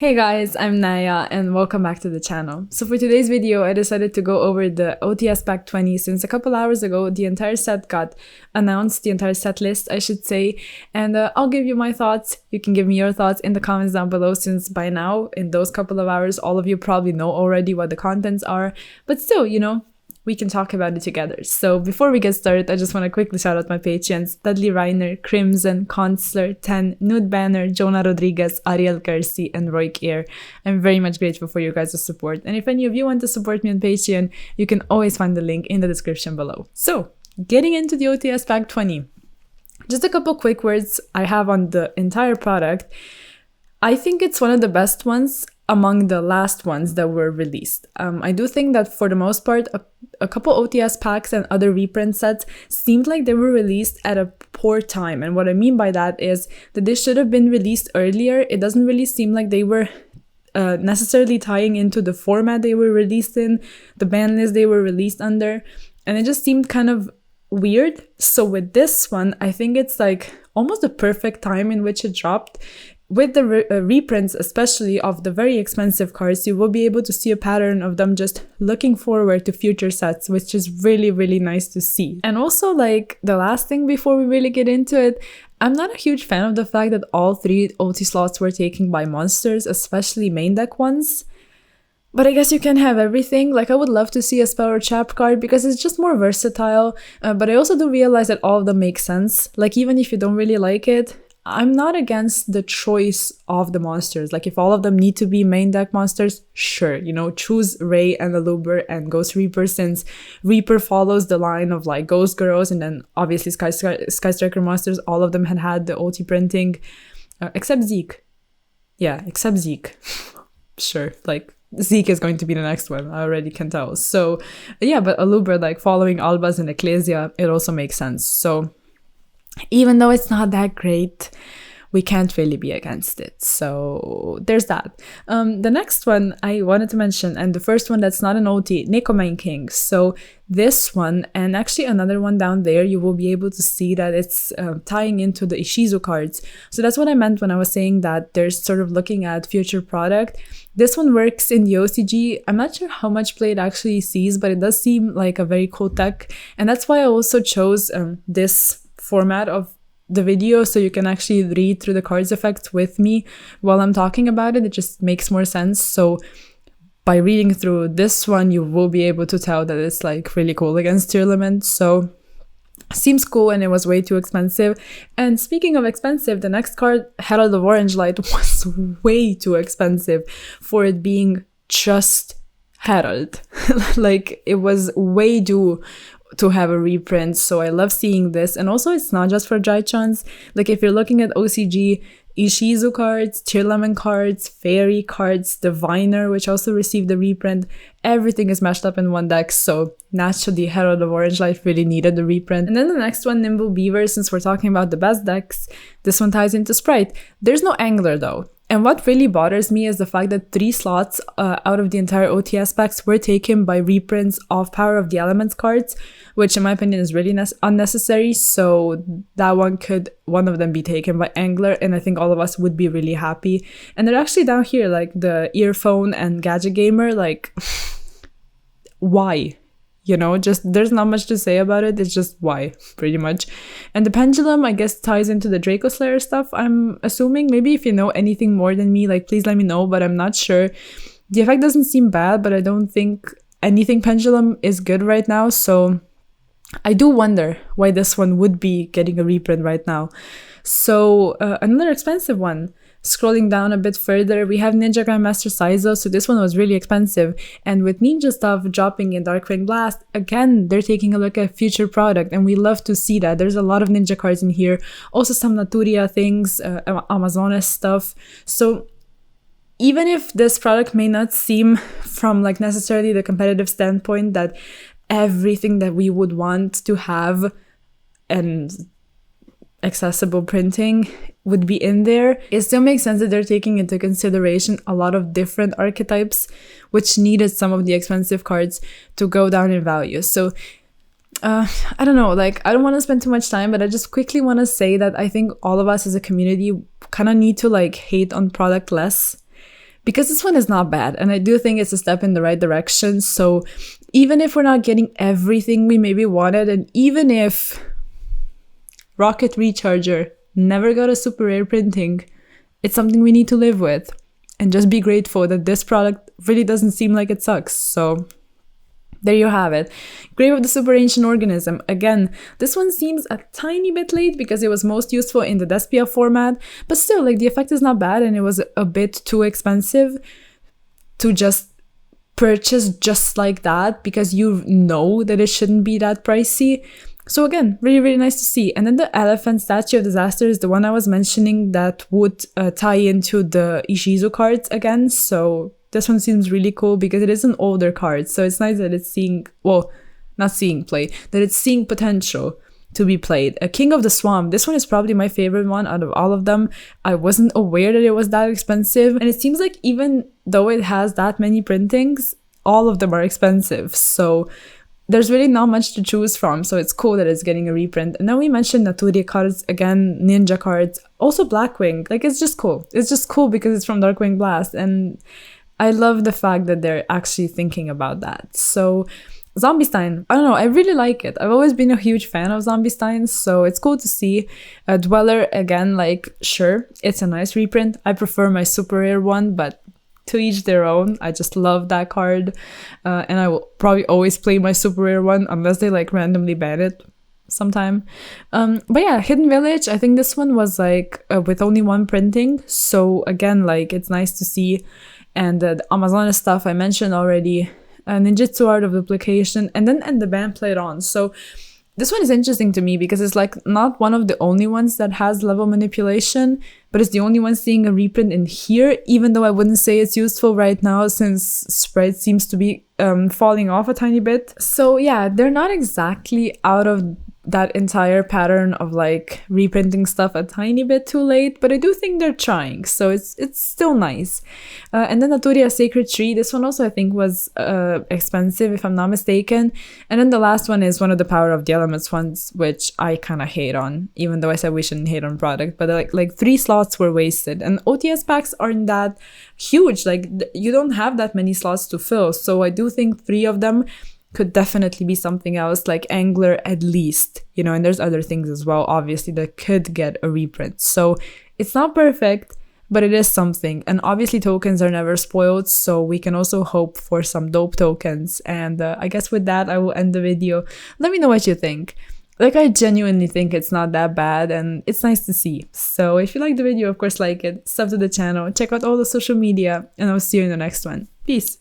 Hey guys, I'm Naya and welcome back to the channel. So for today's video, I decided to go over the OTS Pack 20 since a couple hours ago the entire set got announced, the entire set list I should say, and I'll give you my thoughts. You can give me your thoughts in the comments down below since by now, in those couple of hours, all of you probably know already what the contents are, but still, we can talk about it together. So before we get started, I just want to quickly shout out my patrons: Dudley Reiner, Crimson, Consular, 10, Nude Banner, Jonah Rodriguez, Ariel Kersey, and Roy Kier. I'm very much grateful for your guys' support. And if any of you want to support me on Patreon, you can always find the link in the description below. So getting into the OTS Pack 20. Just a couple quick words I have on the entire product. I think it's one of the best ones among the last ones that were released. I do think that for the most part, a couple OTS packs and other reprint sets seemed like they were released at a poor time. And what I mean by that is that they should have been released earlier. It doesn't really seem like they were necessarily tying into the format they were released in, the ban list they were released under. And it just seemed kind of weird. So with this one, I think it's like almost the perfect time in which it dropped. With the reprints, especially of the very expensive cards, you will be able to see a pattern of them just looking forward to future sets, which is really, really nice to see. And also, like, the last thing before we really get into it, I'm not a huge fan of the fact that all 3 OT slots were taken by monsters, especially main deck ones. But I guess you can have everything. Like, I would love to see a spell or trap card because it's just more versatile. But I also do realize that all of them make sense. Like, even if you don't really like it, I'm not against the choice of the monsters. Like, if all of them need to be main deck monsters, sure, choose Ray and Aluber and Ghost Reaper, since Reaper follows the line of like Ghost Girls, and then obviously Sky Striker monsters, all of them had the OT printing, except Zeke. Yeah, except Zeke. Sure, like, Zeke is going to be the next one, I already can tell. So yeah, but Aluber, like, following Albaz and Ecclesia, it also makes sense. So even though it's not that great, we can't really be against it. So there's that. The next one I wanted to mention, and the first one that's not an OT, Nikomine King. So this one, and actually another one down there, you will be able to see that it's tying into the Ishizu cards. So that's what I meant when I was saying that they're sort of looking at future product. This one works in the OCG. I'm not sure how much play it actually sees, but it does seem like a very cool tech. And that's why I also chose this format of the video, so you can actually read through the cards effects with me while I'm talking about it. It just makes more sense. So by reading through this one, you will be able to tell that it's like really cool against Tearlament. So seems cool, and it was way too expensive. And speaking of expensive, the next card, Herald of Orange Light, was way too expensive for it being just Herald. Like, it was way due to have a reprint. So I love seeing this. And also, it's not just for Jaichons. Like, if you're looking at OCG, Ishizu cards, Tearlament cards, Fairy cards, Diviner, which also received the reprint, everything is mashed up in one deck. So naturally, Herald of Orange Light really needed the reprint. And then the next one, Nimble Beaver, since we're talking about the best decks, this one ties into Sprite. There's no Angler though. And what really bothers me is the fact that 3 slots out of the entire OTS packs were taken by reprints of Power of the Elements cards, which in my opinion is really unnecessary. So that one of them be taken by Angler, and I think all of us would be really happy. And they're actually down here, like the Earphone and Gadget Gamer, like, why? Just there's not much to say about it. It's just why, pretty much. And the Pendulum, I guess, ties into the Draco Slayer stuff, I'm assuming. Maybe if you know anything more than me, like, please let me know, but I'm not sure. The effect doesn't seem bad, but I don't think anything Pendulum is good right now. So I do wonder why this one would be getting a reprint right now. So another expensive one. Scrolling down a bit further, we have Ninja Grandmaster Saizo. So this one was really expensive. And with Ninja stuff dropping in Darkwing Blast, again, they're taking a look at future product. And we love to see that. There's a lot of Ninja cards in here. Also some Naturia things, Amazonas stuff. So even if this product may not seem from like necessarily the competitive standpoint that everything that we would want to have and accessible printing would be in there, it still makes sense that they're taking into consideration a lot of different archetypes which needed some of the expensive cards to go down in value. So I don't know, like, I don't want to spend too much time, but I just quickly want to say that I think all of us as a community kind of need to like hate on product less, because this one is not bad, and I do think it's a step in the right direction. So even if we're not getting everything we maybe wanted, and even if Rocket Recharger never got a super rare printing, it's something we need to live with and just be grateful that this product really doesn't seem like it sucks. So there you have it. Grave of the Super Ancient Organism. Again, this one seems a tiny bit late because it was most useful in the Despia format, but still, like, the effect is not bad, and it was a bit too expensive to just purchase just like that, because you know that it shouldn't be that pricey. So again, really, really nice to see. And then the elephant statue of disaster is the one I was mentioning that would tie into the Ishizu cards again. So this one seems really cool because it is an older card. So it's nice that it's seeing, well, not seeing play, that it's seeing potential to be played. A King of the Swamp. This one is probably my favorite one out of all of them. I wasn't aware that it was that expensive. And it seems like even though it has that many printings, all of them are expensive. So there's really not much to choose from. So it's cool that it's getting a reprint. And then we mentioned Naturi cards, again, Ninja cards, also Blackwing. Like, it's just cool. It's just cool because it's from Darkwing Blast. And I love the fact that they're actually thinking about that. So Zombiestein, I don't know, I really like it. I've always been a huge fan of Zombiestein, so it's cool to see. Dweller, again, like, sure, it's a nice reprint. I prefer my super rare one, but to each their own. I just love that card. And I will probably always play my super rare one unless they like randomly ban it sometime. But yeah, Hidden Village, I think this one was like with only one printing. So again, like, it's nice to see. And the Amazonas stuff I mentioned already, Ninjutsu Art of Duplication, and the band played on. So this one is interesting to me because it's like not one of the only ones that has level manipulation, but it's the only one seeing a reprint in here, even though I wouldn't say it's useful right now since Sprite seems to be falling off a tiny bit. So yeah, they're not exactly out of that entire pattern of like reprinting stuff a tiny bit too late, but I do think they're trying, so it's still nice. And then Naturia Sacred Tree, this one also I think was expensive if I'm not mistaken. And then the last one is one of the Power of the Elements ones, which I kind of hate on, even though I said we shouldn't hate on product, but like 3 slots were wasted, and OTS packs aren't that huge, like you don't have that many slots to fill, so I do think 3 of them could definitely be something else, like Angler at least, you know, and there's other things as well, obviously, that could get a reprint. So it's not perfect, but it is something. And obviously tokens are never spoiled, so we can also hope for some dope tokens. And I guess with that, I will end the video. Let me know what you think. Like, I genuinely think it's not that bad, and it's nice to see. So if you like the video, of course, like it, sub to the channel, check out all the social media, and I'll see you in the next one. Peace!